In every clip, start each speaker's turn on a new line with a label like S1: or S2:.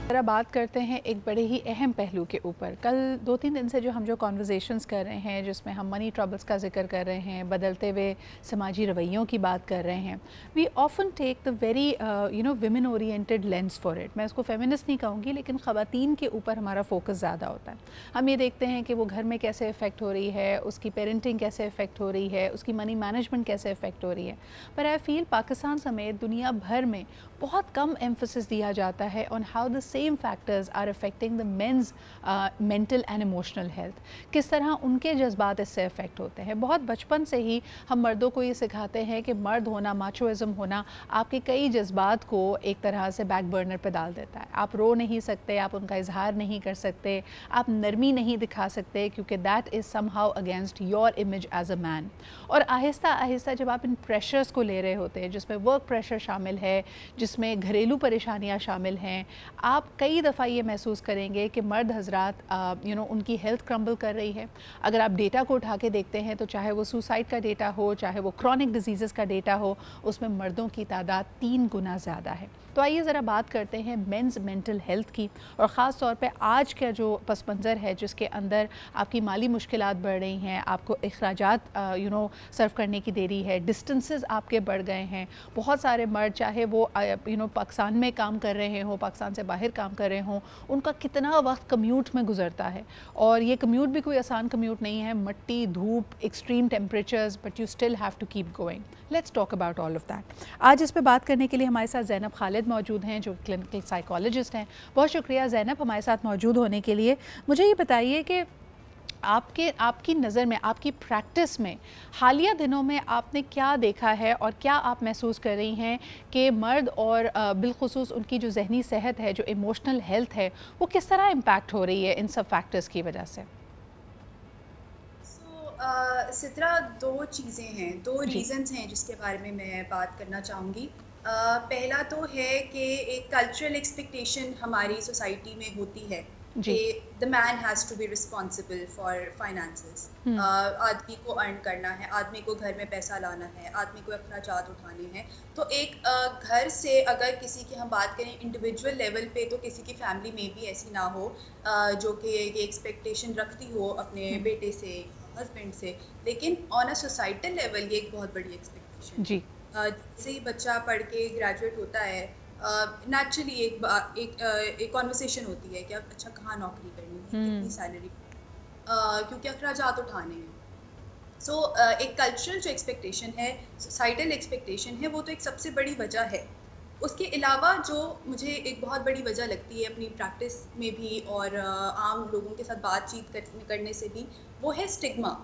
S1: ज़रा बात करते हैं एक बड़े ही अहम पहलू के ऊपर। कल 2-3 दिन से हम जो कॉन्वर्सेशंस कर रहे हैं, जिसमें हम मनी ट्रबल्स का जिक्र कर रहे हैं, बदलते हुए समाजी रवैयों की बात कर रहे हैं, we often take the very women oriented lens for it. मैं उसको फेमिनिस्ट नहीं कहूँगी, लेकिन ख़वातीन के ऊपर हमारा फोकस ज़्यादा होता है। हम ये देखते हैं कि वो घर में कैसे इफ़ेक्ट हो रही है, उसकी पेरेंटिंग कैसे इफ़ेक्ट हो रही है, उसकी मनी मैनेजमेंट कैसे इफ़ेक्ट हो रही है। पर आई फील पाकिस्तान समेत दुनिया भर में बहुत कम एम्फसिस दिया जाता है on how the same factors are affecting the men's mental and emotional health. किस तरह उनके जज्बात इससे अफेक्ट होते हैं। बहुत बचपन से ही हम मर्दों को ये सिखाते हैं कि मर्द होना, माचोइज़म होना आपके कई जज्बात को एक तरह से बैक बर्नर पे डाल देता है। आप रो नहीं सकते, आप उनका इजहार नहीं कर सकते, आप नरमी नहीं दिखा सकते, क्योंकि that is somehow against your image as a man. और आहिस्ता आहिस्ता जब आप इन प्रेशर्स को ले रहे होते हैं, जिसमें वर्क प्रेशर शामिल है, जिसमें घरेलू परेशानियां शामिल हैं, आप कई दफ़ा ये महसूस करेंगे कि मर्द हजरात उनकी हेल्थ क्रम्बल कर रही है। अगर आप डेटा को उठा के देखते हैं तो चाहे वो सुसाइड का डेटा हो, चाहे वो क्रॉनिक डिजीज़ का डेटा हो, उसमें मर्दों की तादाद 3 गुना ज़्यादा है। तो आइए ज़रा बात करते हैं मेंस मेंटल हेल्थ की, और ख़ास तौर पे आज का जो पस मंज़र है, जिसके अंदर आपकी माली मुश्किलात बढ़ रही हैं, आपको अखराजात सर्व करने की देरी है, डिस्टेंसेस आपके बढ़ गए हैं। बहुत सारे मर्द, चाहे वो पाकिस्तान में काम कर रहे हों, पाकिस्तान से बाहर काम कर रहे हों, उनका कितना वक्त कम्यूट में गुजरता है। और ये कम्यूट भी कोई आसान कम्यूट नहीं है, मट्टी, धूप, extreme temperatures, but you still have to keep going. Let's talk about all of that. आज इस पे बात करने के लिए हमारे साथ ज़ैनब खालिद मौजूद हैं, जो क्लिनिकल साइकोलॉजिस्ट हैं। बहुत शुक्रिया ज़ैनब हमारे साथ मौजूद होने के लिए। मुझे ये बताइए कि आपकी नज़र में, आपकी प्रैक्टिस में हालिया दिनों में आपने क्या देखा है, और क्या आप महसूस कर रही हैं कि मर्द और बिलखुसूस उनकी जो जहनी सेहत है, जो इमोशनल हेल्थ है, वो किस तरह इम्पैक्ट हो रही है इन सब फैक्टर्स की वजह से?
S2: सित्रा, दो चीज़ें हैं, दो रीज़न्स हैं जिसके बारे में मैं बात करना चाहूँगी। पहला तो है कि एक कल्चरल एक्सपेक्टेशन हमारी सोसाइटी में होती है कि the man has to be responsible for finances. आदमी को अर्न करना है, आदमी को घर में पैसा लाना है, आदमी को अखराजात उठाने हैं। तो एक घर से अगर किसी की हम बात करें इंडिविजुअल लेवल पे, तो किसी की फैमिली में भी ऐसी ना हो जो कि ये एक्सपेक्टेशन रखती हो अपने बेटे से, हस्बैंड से, लेकिन ऑन अ सोसाइटल लेवल ये एक बहुत बड़ी एक्सपेक्टेशन
S1: जी।
S2: जैसे ही बच्चा पढ़ के ग्रेजुएट होता है, नेचुरली एक कॉन्वर्सेशन होती है कि अब अच्छा कहाँ नौकरी करनी है, कितनी सैलरी, क्योंकि अखराजात उठाने हैं। सो एक कल्चरल जो एक्सपेक्टेशन है, सोसाइटल एक्सपेक्टेशन है, वो तो एक सबसे बड़ी वजह है। उसके अलावा जो मुझे एक बहुत बड़ी वजह लगती है अपनी प्रैक्टिस में भी और आम लोगों के साथ बातचीत करने से भी, वो है स्टिग्मा,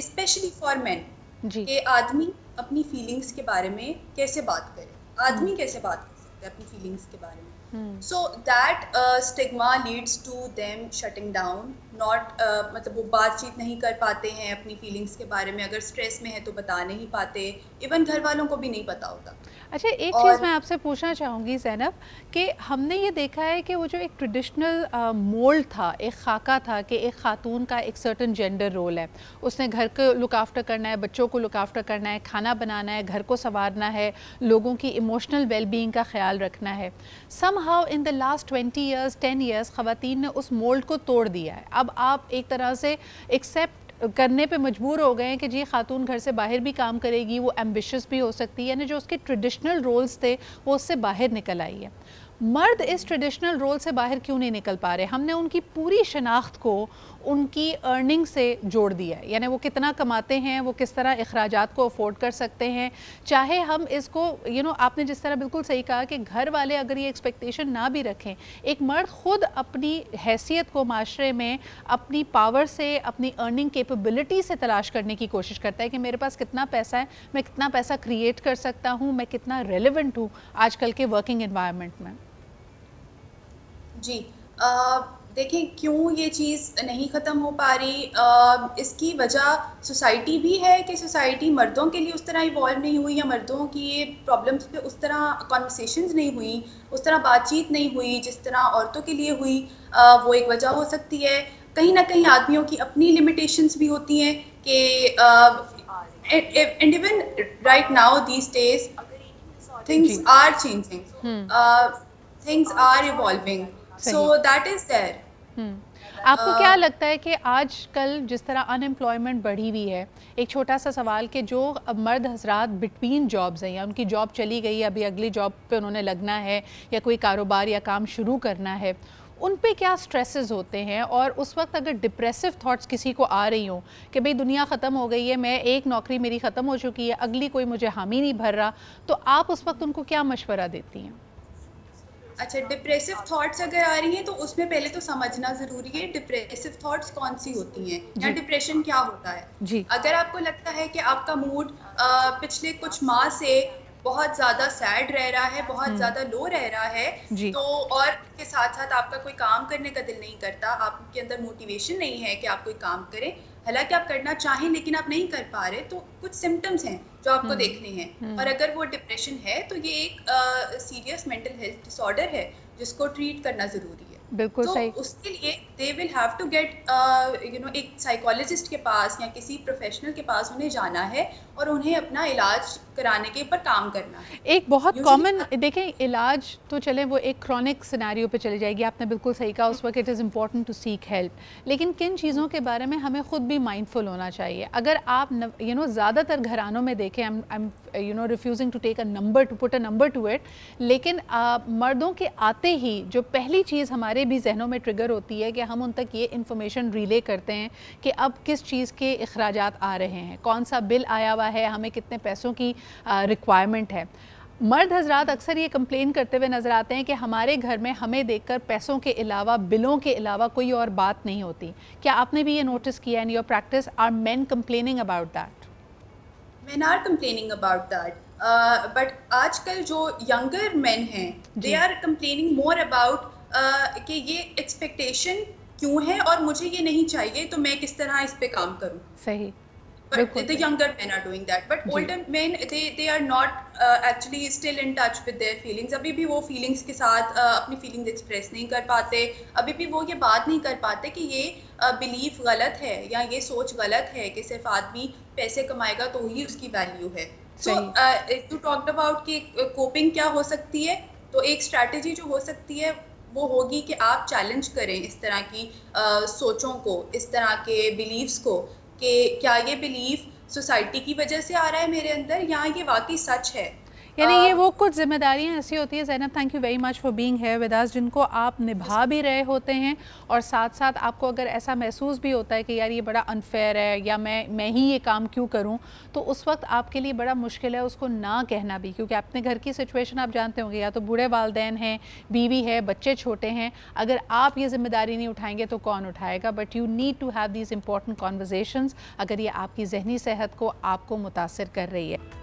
S2: स्पेशली फॉर मेन, कि आदमी अपनी फीलिंग्स के बारे में कैसे बात करे, आदमी कैसे बात कर सकते हैं अपनी फीलिंग्स के बारे में। So that stigma leads to them shutting down, not मतलब वो बातचीत नहीं कर पाते हैं अपनी फीलिंग्स के बारे में, अगर स्ट्रेस में है तो बता नहीं पाते, इवन घर वालों को भी नहीं पता होता।
S1: अच्छा, एक चीज़ मैं आपसे पूछना चाहूँगी ज़ैनब, कि हमने ये देखा है कि वो जो एक ट्रेडिशनल मोल्ड था, एक खाका था कि एक खातून का एक सर्टन जेंडर रोल है, उसने घर को लुक आफ्टर करना है, बच्चों को लुक आफ्टर करना है, खाना बनाना है, घर को संवारना है, लोगों की इमोशनल वेलबींग का ख्याल रखना है। Somehow in the last 20 years, 10 years ख़वातीन ने उस मोल्ड को तोड़ दिया है। अब आप एक तरह से एक्सेप्ट करने पे मजबूर हो गए हैं कि जी खातून घर से बाहर भी काम करेगी, वो एम्बिशियस भी हो सकती है, यानी जो उसके ट्रेडिशनल रोल्स थे वो उससे बाहर निकल आई है। मर्द इस ट्रेडिशनल रोल से बाहर क्यों नहीं निकल पा रहे? हमने उनकी पूरी शनाख्त को उनकी अर्निंग से जोड़ दिया है, यानी वो कितना कमाते हैं, वो किस तरह अखराजात को अफोर्ड कर सकते हैं। चाहे हम इसको आपने जिस तरह बिल्कुल सही कहा कि घर वाले अगर ये एक्सपेक्टेशन ना भी रखें, एक मर्द खुद अपनी हैसियत को माशरे में अपनी पावर से, अपनी अर्निंग कैपेबिलिटी से तलाश करने की कोशिश करता है कि मेरे पास कितना पैसा है, मैं कितना पैसा क्रिएट कर सकता हूँ, मैं कितना रेलिवेंट हूँ आजकल के वर्किंग एनवायरनमेंट में।
S2: जी, देखें क्यों ये चीज़ नहीं ख़त्म हो पा रही, इसकी वजह सोसाइटी भी है कि सोसाइटी मर्दों के लिए उस तरह इवॉल्व नहीं हुई, या मर्दों की ये प्रॉब्लम्स पे उस तरह कॉन्वर्सेशंस नहीं हुई, उस तरह बातचीत नहीं हुई जिस तरह औरतों के लिए हुई। वो एक वजह हो सकती है। कहीं ना कहीं आदमियों की अपनी लिमिटेशंस भी होती हैं कि and even right now these days things are changing. things are evolving, so that is there.
S1: आपको क्या लगता है कि आजकल जिस तरह अनएम्प्लॉयमेंट बढ़ी हुई है, एक छोटा सा सवाल कि जो मर्द हजरात बिटवीन जॉब्स हैं या उनकी जॉब चली गई, अभी अगली जॉब पे उन्होंने लगना है या कोई कारोबार या काम शुरू करना है, उन पे क्या स्ट्रेसेस होते हैं? और उस वक्त अगर डिप्रेसिव थॉट्स किसी को आ रही हों कि भाई दुनिया ख़त्म हो गई है, मैं एक नौकरी मेरी ख़त्म हो चुकी है, अगली कोई मुझे हामी नहीं भर रहा, तो आप उस वक्त उनको क्या मशवरा देती हैं?
S2: अच्छा, डिप्रेसिव थॉट्स अगर आ रही हैं तो उसमें पहले तो समझना ज़रूरी है डिप्रेसिव थॉट्स कौन सी होती हैं या डिप्रेशन क्या होता है जी। अगर आपको लगता है कि आपका मूड पिछले कुछ माह से बहुत ज़्यादा सैड रह रहा है, बहुत ज़्यादा लो रह रहा है, तो और के साथ साथ आपका कोई काम करने का दिल नहीं करता, आपके अंदर मोटिवेशन नहीं है कि आप कोई काम करें, हालांकि आप करना चाहें लेकिन आप नहीं कर पा रहे, तो कुछ सिम्टम्स हैं जो आपको देखने हैं। और अगर वो डिप्रेशन है तो ये एक सीरियस मेंटल हेल्थ डिसऑर्डर है जिसको ट्रीट करना ज़रूरी है।
S1: बिल्कुल
S2: तो
S1: सही।
S2: उसके लिए they will have to get एक साइकोलॉजिस्ट के पास या किसी प्रोफेशनल के पास उन्हें जाना है और उन्हें अपना इलाज कराने के ऊपर काम करना है।
S1: एक बहुत कॉमन देखें, इलाज तो चले वो एक क्रॉनिक सिनेरियो पे चली जाएगी, आपने बिल्कुल सही कहा, उस वक्त it is important to seek help, लेकिन किन चीज़ों के बारे में हमें ख़ुद भी माइंडफुल होना चाहिए। अगर आप ज़्यादातर घरानों में देखें, I am refusing to take a number to put a number to it, लेकिन मर्दों के आते ही जो पहली चीज़ हमारे भी जहनों में ट्रिगर होती है कि हम उन तक ये इन्फॉर्मेशन रिले करते हैं कि अब किस चीज़ के अखराजात आ रहे हैं, कौन सा बिल आया हुआ है, हमें कितने पैसों की रिक्वायरमेंट है। मर्द हजरात अक्सर ये कंप्लेन करते हुए नज़र आते हैं कि हमारे घर में हमें देखकर पैसों के अलावा, बिलों के अलावा कोई और बात नहीं होती। क्या आपने भी ये नोटिस किया in your practice? Are men complaining about that?
S2: Men are complaining about that, but आजकल जो younger men हैं, they are complaining more about कि ये expectation क्यों है और मुझे ये नहीं चाहिए, तो मैं किस तरह इस पे काम करूँ।
S1: सही।
S2: But the younger men are doing that, but older men they are not actually still in touch with their feelings. अभी भी वो feelings के साथ अपनी feelings express नहीं कर पाते, अभी भी वो ये बात नहीं कर पाते कि ये belief गलत है या ये सोच गलत है कि सिर्फ आदमी पैसे कमाएगा तो ही उसकी वैल्यू है। So you talked about कि coping क्या हो सकती है, तो एक strategy जो हो सकती है वो होगी कि आप चैलेंज करें इस तरह की सोचों को, इस तरह के बिलीव्स को, कि क्या ये बिलीफ सोसाइटी की वजह से आ रहा है मेरे अंदर या ये वाकई सच है।
S1: यानी ये वो कुछ जिम्मेदारियां ऐसी होती है, Zainab, thank you very much for being here with us, जिनको आप निभा भी रहे होते हैं और साथ साथ आपको अगर ऐसा महसूस भी होता है कि यार ये बड़ा अनफेयर है या मैं ही ये काम क्यों करूं, तो उस वक्त आपके लिए बड़ा मुश्किल है उसको ना कहना भी, क्योंकि अपने घर की सिचुएशन आप जानते होंगे, या तो बूढ़े वालदैन हैं, बीवी है, बच्चे छोटे हैं, अगर आप ये जिम्मेदारी नहीं उठाएंगे तो कौन उठाएगा। But you need to have these important conversations अगर ये आपकी जहनी सेहत को आपको मुतासर कर रही है।